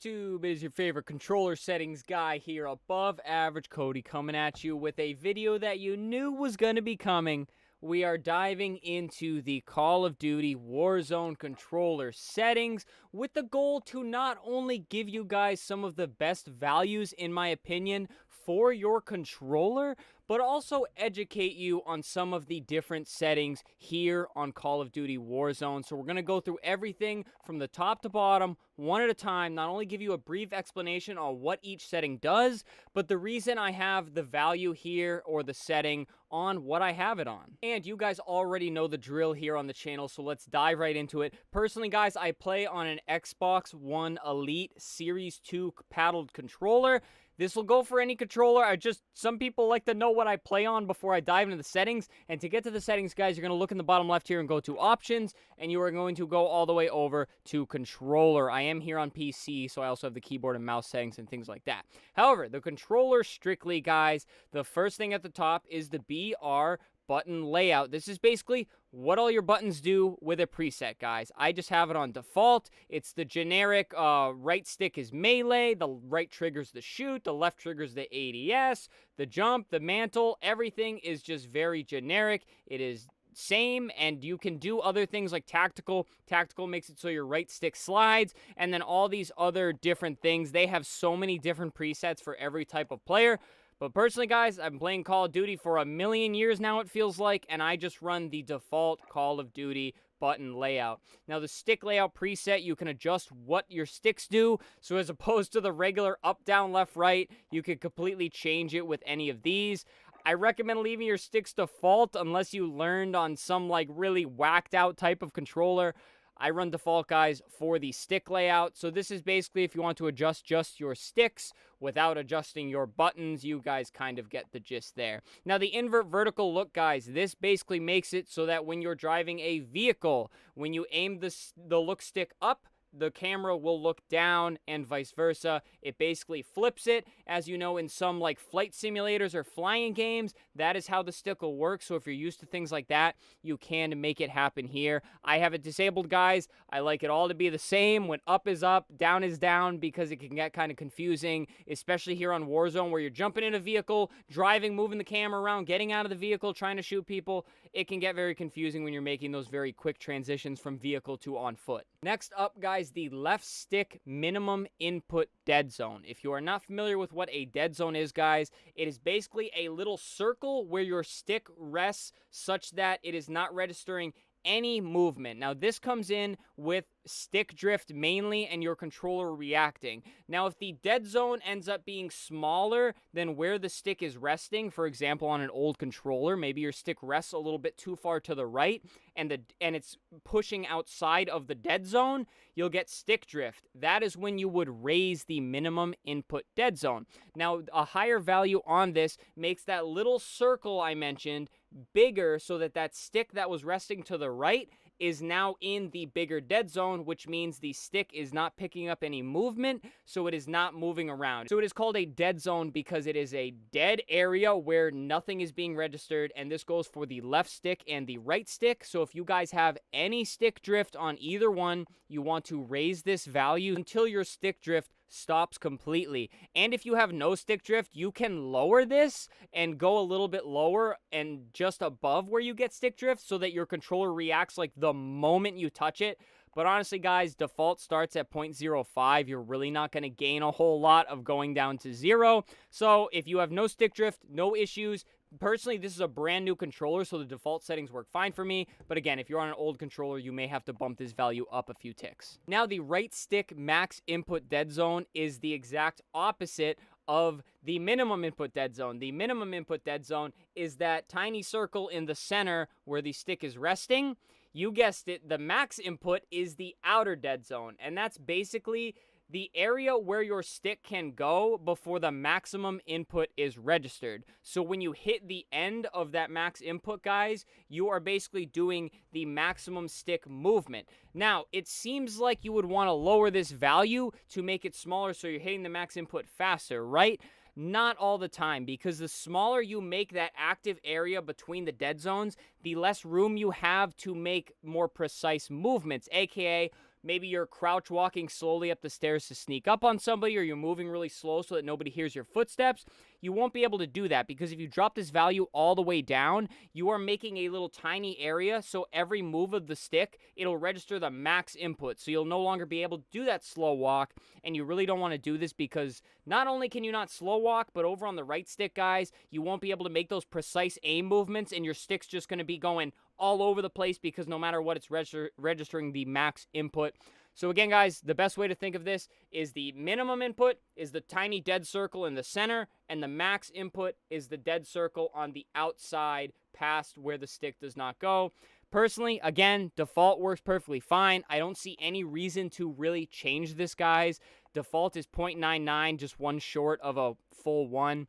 YouTube? It is your favorite controller settings guy here, above average Cody, coming at you with a video that you knew was going to be coming. We are diving into the Call of Duty Warzone controller settings with the goal to not only give you guys some of the best values, in my opinion, for your controller, but also educate you on some of the different settings here on Call of Duty Warzone. So we're going to go through everything from the top to bottom, one at a time, not only give you a brief explanation on what each setting does, but the reason I have the value here or the setting on what I have it on. And you guys already know the drill here on the channel, so let's dive right into it. Personally, guys, I play on an Xbox One Elite Series 2 paddled controller. This will go for any controller. Some people like to know what I play on before I dive into the settings. And to get to the settings, guys, you're going to look in the bottom left here and go to options, and you are going to go all the way over to controller. I am here on PC, so I also have the keyboard and mouse settings and things like that. However, the controller strictly, guys, the first thing at the top is the BR button layout. This is basically what all your buttons do with a preset, guys. I just have it on default. It's the generic right stick is melee, the right trigger's the shoot, the left trigger's the ADS, the jump, the mantle, everything is just very generic. It is same, and you can do other things like tactical. Tactical makes it so your right stick slides, and then all these other different things. They have so many different presets for every type of player. But personally, guys, I've been playing Call of Duty for a million years now, it feels like, and I just run the default Call of Duty button layout. Now, the stick layout preset, you can adjust what your sticks do. So as opposed to the regular up, down, left, right, you can completely change it with any of these. I recommend leaving your sticks default unless you learned on some like really whacked out type of controller. I run default, guys, for the stick layout. So this is basically if you want to adjust just your sticks without adjusting your buttons. You guys kind of get the gist there. Now, the invert vertical look, guys, this basically makes it so that when you're driving a vehicle, when you aim the look stick up, the camera will look down and vice versa. It basically flips it. As you know, in some like flight simulators or flying games, that is how the stick will work. So if you're used to things like that, you can make it happen here. I have it disabled, guys. I like it all to be the same. When up is up, down is down, because it can get kind of confusing, especially here on Warzone where you're jumping in a vehicle, driving, moving the camera around, getting out of the vehicle, trying to shoot people. It can get very confusing when you're making those very quick transitions from vehicle to on foot. Next up, guys, the left stick minimum input dead zone. If you are not familiar with what a dead zone is, guys, it is basically a little circle where your stick rests such that it is not registering any movement. Now, this comes in with stick drift mainly and your controller reacting. Now, if the dead zone ends up being smaller than where the stick is resting, for example, on an old controller, maybe your stick rests a little bit too far to the right and it's pushing outside of the dead zone, you'll get stick drift. That is when you would raise the minimum input dead zone. Now, a higher value on this makes that little circle I mentioned bigger so that stick that was resting to the right is now in the bigger dead zone, which means the stick is not picking up any movement, so it is not moving around. So it is called a dead zone because it is a dead area where nothing is being registered, and this goes for the left stick and the right stick. So if you guys have any stick drift on either one, you want to raise this value until your stick drift stops completely. And if you have no stick drift, you can lower this and go a little bit lower and just above where you get stick drift so that your controller reacts like the moment you touch it. But honestly, guys, default starts at 0.05. You're really not going to gain a whole lot of going down to 0. So if you have no stick drift, no issues. Personally, this is a brand new controller, so the default settings work fine for me. But again, if you're on an old controller, you may have to bump this value up a few ticks. Now, the right stick max input dead zone is the exact opposite of the minimum input dead zone. The minimum input dead zone is that tiny circle in the center where the stick is resting. You guessed it, the max input is the outer dead zone, and that's basically the area where your stick can go before the maximum input is registered. So when you hit the end of that max input, guys, you are basically doing the maximum stick movement. Now, it seems like you would want to lower this value to make it smaller so you're hitting the max input faster, right? Not all the time, because the smaller you make that active area between the dead zones, the less room you have to make more precise movements, aka maybe you're crouch walking slowly up the stairs to sneak up on somebody, or you're moving really slow so that nobody hears your footsteps, you won't be able to do that, because if you drop this value all the way down, you are making a little tiny area, so every move of the stick, it'll register the max input, so you'll no longer be able to do that slow walk, and you really don't want to do this, because not only can you not slow walk, but over on the right stick, guys, you won't be able to make those precise aim movements, and your stick's just going to be going all over the place, because no matter what, it's registering the max input. So again, guys, the best way to think of this is the minimum input is the tiny dead circle in the center, and the max input is the dead circle on the outside past where the stick does not go. Personally, again, default works perfectly fine. I don't see any reason to really change this, guys. Default is 0.99, just one short of a full 1.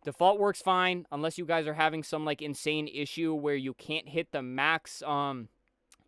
Default works fine, unless you guys are having some like insane issue where you can't hit the max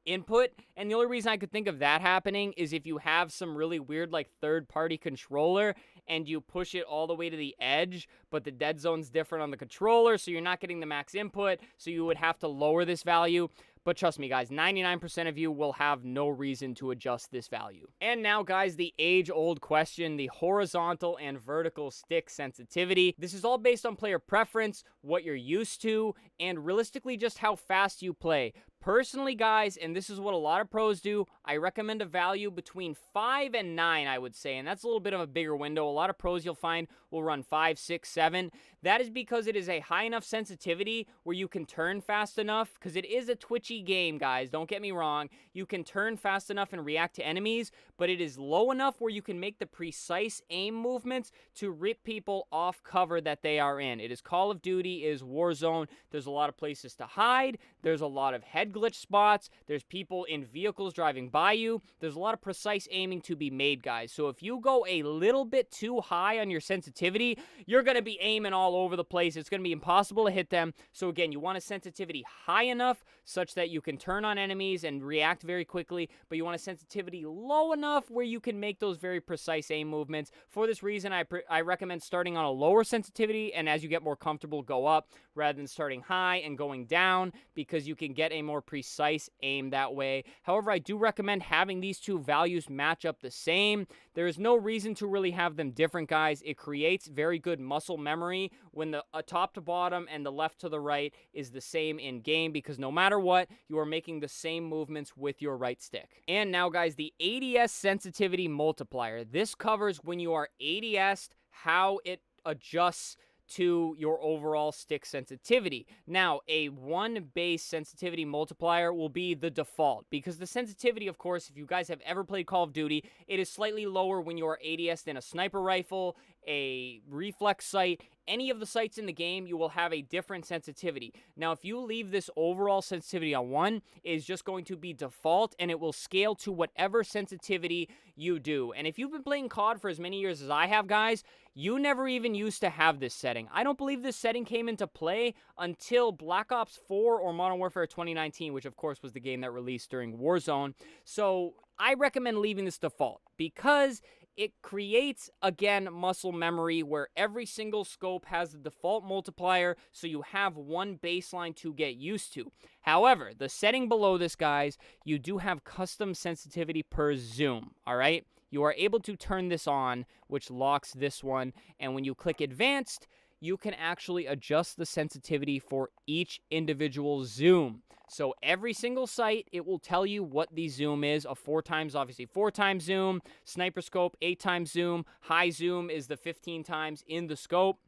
input. And the only reason I could think of that happening is if you have some really weird like third-party controller and you push it all the way to the edge, but the dead zone's different on the controller, so you're not getting the max input, so you would have to lower this value. But trust me, guys, 99% of you will have no reason to adjust this value. And now, guys, the age-old question, the horizontal and vertical stick sensitivity. This is all based on player preference, what you're used to, and realistically just how fast you play. Personally, guys, and this is what a lot of pros do, I recommend a value between 5 and 9, I would say, and that's a little bit of a bigger window. A lot of pros you'll find will run 5, 6, 7. That is because it is a high enough sensitivity where you can turn fast enough, because it is a twitchy game, guys, don't get me wrong. You can turn fast enough and react to enemies, but it is low enough where you can make the precise aim movements to rip people off cover that they are in. It is Call of Duty, it is Warzone. There's a lot of places to hide. There's a lot of head glitch spots. There's people in vehicles driving by you. There's a lot of precise aiming to be made, guys. So if you go a little bit too high on your sensitivity, you're going to be aiming all over the place. It's going to be impossible to hit them. So again, you want a sensitivity high enough such that you can turn on enemies and react very quickly, but you want a sensitivity low enough where you can make those very precise aim movements. For this reason, I recommend starting on a lower sensitivity, and as you get more comfortable, go up rather than starting high and going down, because you can get a more precise aim that way. However, I do recommend having these two values match up the same. There is no reason to really have them different, guys. It creates very good muscle memory when the top to bottom and the left to the right is the same in game, because no matter what, you are making the same movements with your right stick. And now, guys, the ADS sensitivity multiplier. This covers when you are ADS'd, how it adjusts to your overall stick sensitivity. Now, a 1 base sensitivity multiplier will be the default, because the sensitivity, of course, if you guys have ever played Call of Duty, it is slightly lower when you are ADS'd in a sniper rifle, a reflex sight, any of the sights in the game, you will have a different sensitivity. Now, if you leave this overall sensitivity on 1, it is just going to be default, and it will scale to whatever sensitivity you do. And if you've been playing COD for as many years as I have, guys, you never even used to have this setting. I don't believe this setting came into play until Black Ops 4 or Modern Warfare 2019, which of course was the game that released during Warzone. So I recommend leaving this default, because it creates, again, muscle memory where every single scope has the default multiplier, so you have one baseline to get used to. However, the setting below this, guys, you do have custom sensitivity per zoom, all right? You are able to turn this on, which locks this one, and when you click advanced, you can actually adjust the sensitivity for each individual zoom. So every single sight, it will tell you what the zoom is. A 4 times, obviously 4 times zoom. Sniper scope, 8 times zoom. High zoom is the 15 times in the scope.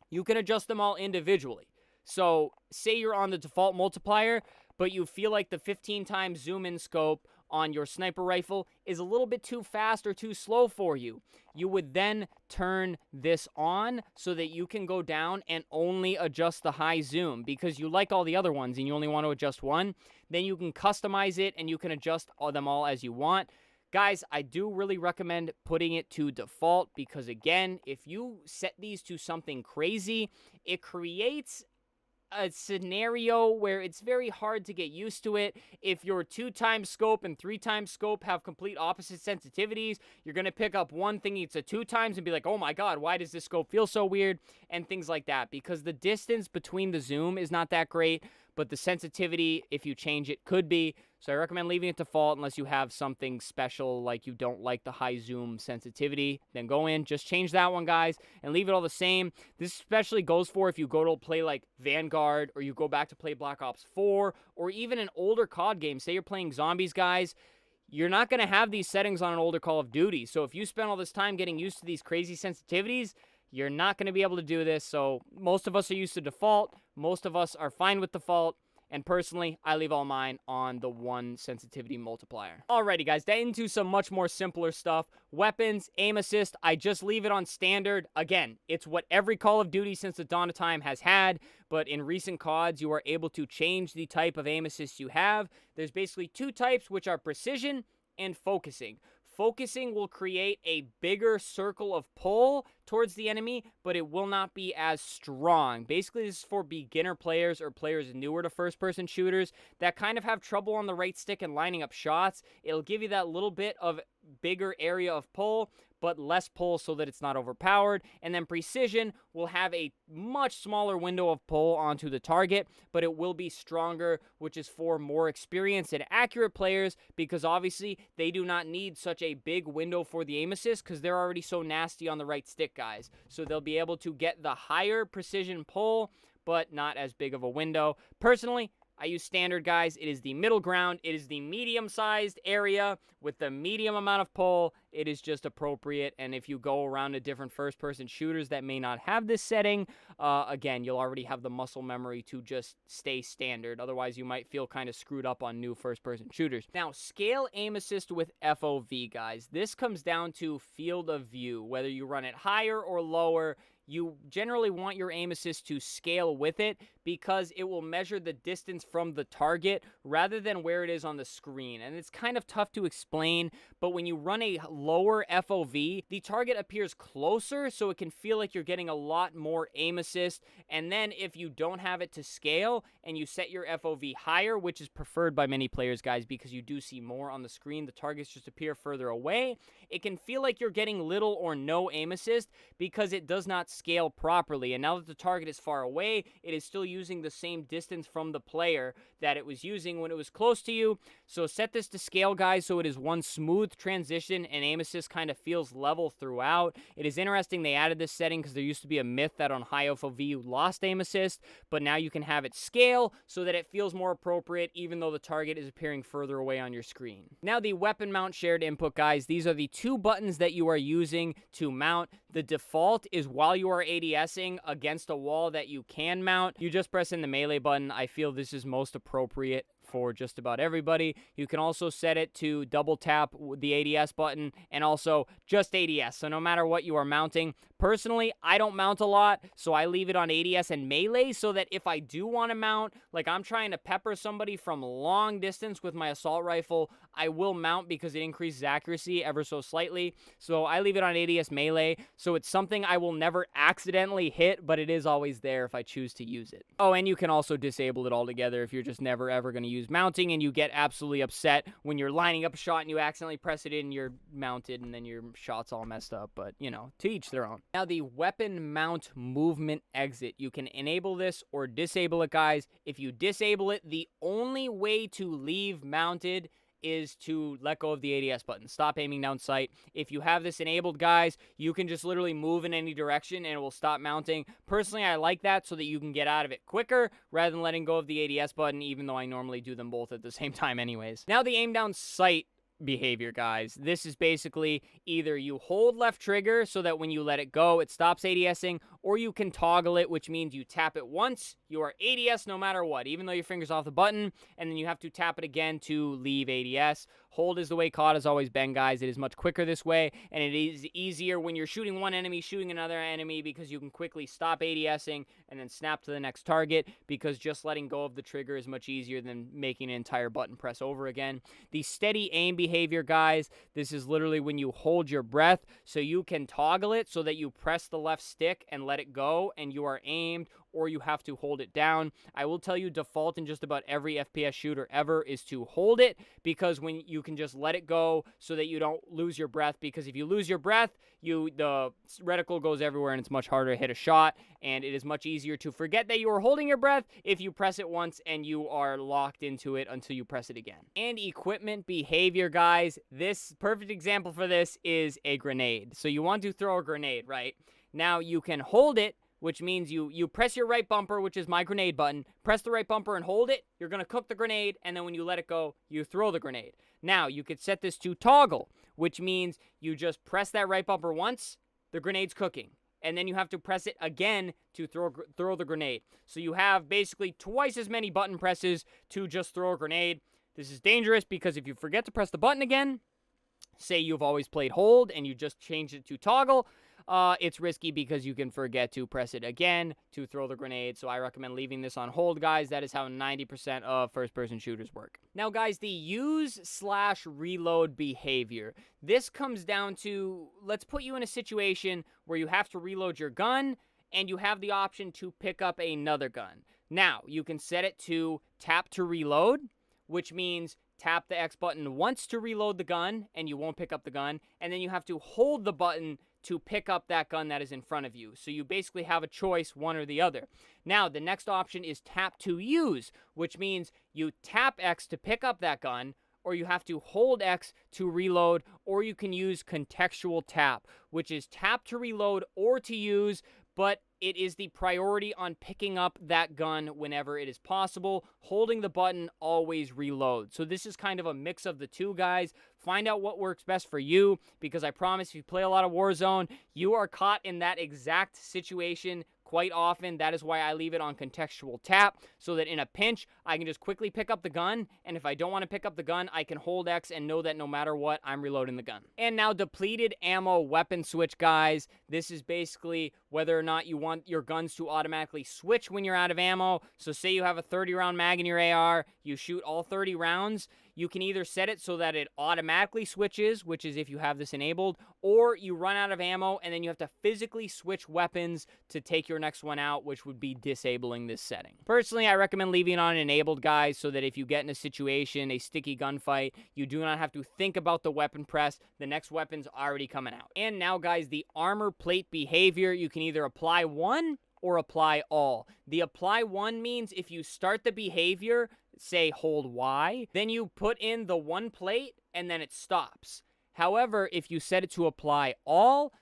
You can adjust them all individually. So say you're on the default multiplier, but you feel like the 15 times zoom in scope on your sniper rifle is a little bit too fast or too slow for you. You would then turn this on so that you can go down and only adjust the high zoom, because you like all the other ones and you only want to adjust one. Then you can customize it and you can adjust them all as you want. Guys, I do really recommend putting it to default, because again, if you set these to something crazy, it creates a scenario where it's very hard to get used to it. If your 2 times scope and 3 times scope have complete opposite sensitivities, you're going to pick up one thinking it's a 2 times and be like, oh my god, why does this scope feel so weird? And things like that, because the distance between the zoom is not that great. but the sensitivity, if you change it, could be. So I recommend leaving it default unless you have something special, like you don't like the high zoom sensitivity. Then go in, just change that one, guys, and leave it all the same. This especially goes for if you go to play like Vanguard, or you go back to play Black Ops 4, or even an older COD game. Say you're playing Zombies, guys. You're not going to have these settings on an older Call of Duty. So if you spend all this time getting used to these crazy sensitivities, you're not going to be able to do this. So most of us are used to default. Most of us are fine with default. And personally, I leave all mine on the 1 sensitivity multiplier. Alrighty, guys, into some much more simpler stuff. Weapons, aim assist, I just leave it on standard. Again, it's what every Call of Duty since the dawn of time has had, but in recent CODs, you are able to change the type of aim assist you have. There's basically 2 types, which are precision and focusing. Focusing will create a bigger circle of pull towards the enemy, but it will not be as strong. Basically, this is for beginner players or players newer to first-person shooters that kind of have trouble on the right stick and lining up shots. It'll give you that little bit of bigger area of pull, but less pull so that it's not overpowered. And then precision will have a much smaller window of pull onto the target, but it will be stronger, which is for more experienced and accurate players, because obviously they do not need such a big window for the aim assist because they're already so nasty on the right stick, guys. So they'll be able to get the higher precision pull, but not as big of a window. Personally, I use standard, guys. It is the middle ground. It is the medium-sized area with the medium amount of pull. It is just appropriate. And if you go around to different first-person shooters that may not have this setting, again, you'll already have the muscle memory to just stay standard. Otherwise, you might feel kind of screwed up on new first-person shooters. Now, scale aim assist with FOV, guys. This comes down to field of view. Whether you run it higher or lower, you generally want your aim assist to scale with it because it will measure the distance from the target rather than where it is on the screen. And it's kind of tough to explain, but when you run a lower FOV, the target appears closer, so it can feel like you're getting a lot more aim assist. And then if you don't have it to scale and you set your FOV higher, which is preferred by many players, guys, because you do see more on the screen, the targets just appear further away, it can feel like you're getting little or no aim assist because it does not scale properly. And now that the target is far away, it is still using the same distance from the player that it was using when it was close to you. So set this to scale, guys, so it is one smooth transition and aim assist kind of feels level throughout. It is interesting they added this setting because there used to be a myth that on high FOV you lost aim assist, but now you can have it scale so that it feels more appropriate even though the target is appearing further away on your screen. Now the weapon mount shared input, guys. These are the 2 buttons that you are using to mount. The default is while you are ADSing against a wall that you can mount, you just press in the melee button. I feel this is most appropriate for just about everybody. You can also set it to double tap the ADS button and also just ADS. So no matter what you are mounting, personally, I don't mount a lot, so I leave it on ADS and melee so that if I do want to mount, like I'm trying to pepper somebody from long distance with my assault rifle, I will mount because it increases accuracy ever so slightly. So I leave it on ADS melee, so it's something I will never accidentally hit, but it is always there if I choose to use it. Oh, and you can also disable it altogether if you're just never ever going to use mounting and you get absolutely upset when you're lining up a shot and you accidentally press it in, you're mounted and then your shot's all messed up. But, you know, to each their own. Now, the weapon mount movement exit. You can enable this or disable it, guys. If you disable it, the only way to leave mounted is to let go of the ADS button. Stop aiming down sight. If you have this enabled, guys, you can just literally move in any direction and it will stop mounting. Personally, I like that so that you can get out of it quicker rather than letting go of the ADS button, even though I normally do them both at the same time anyways. Now the aim down sight behavior, guys. This is basically either you hold left trigger so that when you let it go, it stops ADSing, or you can toggle it, which means you tap it once, you are ADS no matter what, even though your finger's off the button, and then you have to tap it again to leave ADS. Hold is the way COD has always been, guys. It is much quicker this way, and it is easier when you're shooting one enemy, shooting another enemy, because you can quickly stop ADSing and then snap to the next target, because just letting go of the trigger is much easier than making an entire button press over again. The steady aim behavior, guys, this is literally when you hold your breath, so you can toggle it so that you press the left stick and let it go and you are aimed, or you have to hold it down. I will tell you, default in just about every FPS shooter ever is to hold it, because when you can just let it go so that you don't lose your breath, because if you lose your breath, the reticle goes everywhere and it's much harder to hit a shot, and it is much easier to forget that you are holding your breath if you press it once and you are locked into it until you press it again. And equipment behavior, guys, this perfect example for this is a grenade. So you want to throw a grenade, right? Now you can hold it, which means you press your right bumper, which is my grenade button, press the right bumper and hold it. You're going to cook the grenade, and then when you let it go, you throw the grenade. Now, you could set this to toggle, which means you just press that right bumper once, the grenade's cooking. And then you have to press it again to throw the grenade. So you have basically twice as many button presses to just throw a grenade. This is dangerous because if you forget to press the button again, say you've always played hold and you just changed it to toggle, it's risky because you can forget to press it again to throw the grenade. So I recommend leaving this on hold, guys. That is how 90% of first-person shooters work. Now, guys, the use/reload behavior. This comes down to, let's put you in a situation where you have to reload your gun and you have the option to pick up another gun. Now, you can set it to tap to reload, which means tap the X button once to reload the gun and you won't pick up the gun, and then you have to hold the button to pick up that gun that is in front of you. So you basically have a choice, one or the other. Now, the next option is tap to use, which means you tap X to pick up that gun, or you have to hold X to reload, or you can use contextual tap, which is tap to reload or to use, but it is the priority on picking up that gun whenever it is possible. Holding the button always reload. So this is kind of a mix of the two, guys. Find out what works best for you, because I promise if you play a lot of Warzone, you are caught in that exact situation quite often. That is why I leave it on contextual tap, so that in a pinch, I can just quickly pick up the gun, and if I don't want to pick up the gun, I can hold X and know that no matter what, I'm reloading the gun. And now, depleted ammo weapon switch, guys. This is basically whether or not you want your guns to automatically switch when you're out of ammo. So say you have a 30-round mag in your AR, you shoot all 30 rounds, you can either set it so that it automatically switches, which is if you have this enabled, or you run out of ammo and then you have to physically switch weapons to take your next one out, which would be disabling this setting. Personally, I recommend leaving it on enabled, guys, so that if you get in a situation, a sticky gunfight, you do not have to think about the weapon press. The next weapon's already coming out. And now, guys, the armor plate behavior, you can either apply one or apply all. The apply one means if you start the behavior, say hold Y, then you put in the one plate and then it stops. However, if you set it to apply all,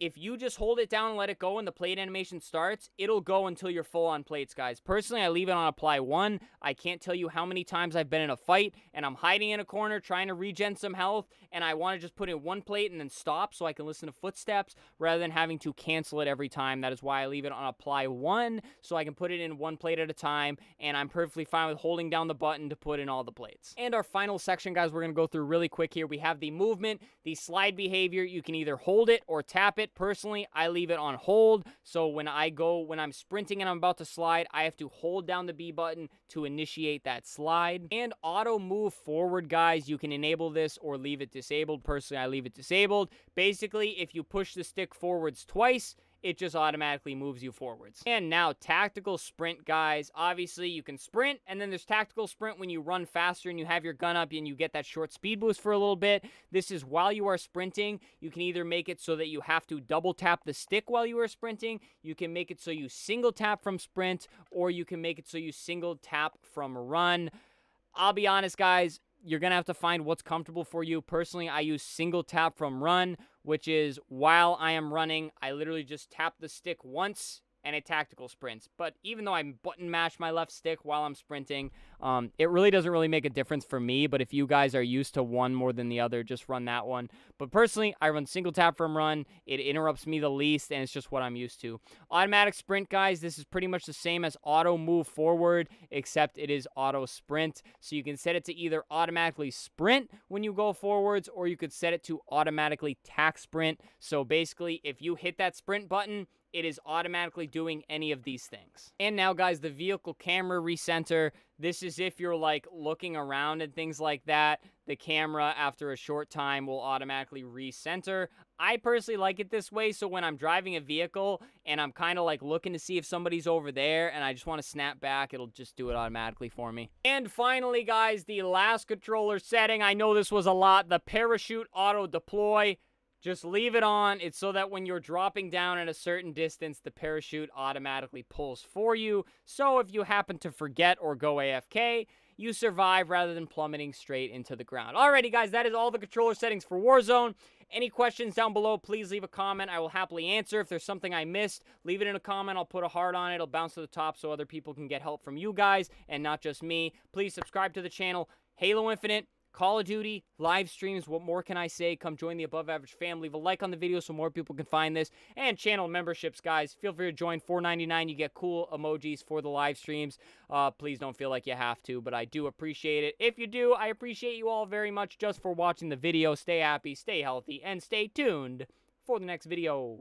if you just hold it down and let it go and the plate animation starts, it'll go until you're full on plates, guys. Personally, I leave it on apply one. I can't tell you how many times I've been in a fight and I'm hiding in a corner trying to regen some health, and I want to just put in one plate and then stop so I can listen to footsteps rather than having to cancel it every time. That is why I leave it on apply one, so I can put it in one plate at a time, and I'm perfectly fine with holding down the button to put in all the plates. And our final section, guys, we're going to go through really quick here. We have the movement, the slide behavior. You can either hold it or tap it. Personally, I leave it on hold, so when I'm sprinting and I'm about to slide, I have to hold down the B button to initiate that slide. And auto move forward, guys, you can enable this or leave it disabled. Personally, I leave it disabled. Basically, if you push the stick forwards twice, it just automatically moves you forwards. And now, tactical sprint, guys. Obviously, you can sprint, and then there's tactical sprint when you run faster and you have your gun up and you get that short speed boost for a little bit. This is while you are sprinting. You can either make it so that you have to double tap the stick while you are sprinting. You can make it so you single tap from sprint, or you can make it so you single tap from run. I'll be honest, guys, you're going to have to find what's comfortable for you. Personally, I use single tap from run, which is while I am running, I literally just tap the stick once and it tactical sprints. But even though I button mash my left stick while I'm sprinting, it really doesn't really make a difference for me. But if you guys are used to one more than the other, just run that one. But personally, I run single tap from run. It interrupts me the least, and it's just what I'm used to. Automatic sprint, guys, this is pretty much the same as auto move forward, except it is auto sprint. So you can set it to either automatically sprint when you go forwards, or you could set it to automatically tack sprint. So basically, if you hit that sprint button, it is automatically doing any of these things. And now, guys, the vehicle camera recenter. This is if you're, like, looking around and things like that. The camera, after a short time, will automatically recenter. I personally like it this way, so when I'm driving a vehicle and I'm kind of, like, looking to see if somebody's over there and I just want to snap back, it'll just do it automatically for me. And finally, guys, the last controller setting. I know this was a lot. The parachute auto deploy. Just leave it on. It's so that when you're dropping down at a certain distance, the parachute automatically pulls for you. So if you happen to forget or go AFK, you survive rather than plummeting straight into the ground. Alrighty, guys, that is all the controller settings for Warzone. Any questions down below, please leave a comment. I will happily answer. If there's something I missed, leave it in a comment. I'll put a heart on it. It'll bounce to the top so other people can get help from you guys and not just me. Please subscribe to the channel. Halo Infinite, Call of Duty, live streams, what more can I say? Come join the Above Average fam. Leave a like on the video so more people can find this. And channel memberships, guys. Feel free to join. $4.99. You get cool emojis for the live streams. Please don't feel like you have to, but I do appreciate it. If you do, I appreciate you all very much just for watching the video. Stay happy, stay healthy, and stay tuned for the next video.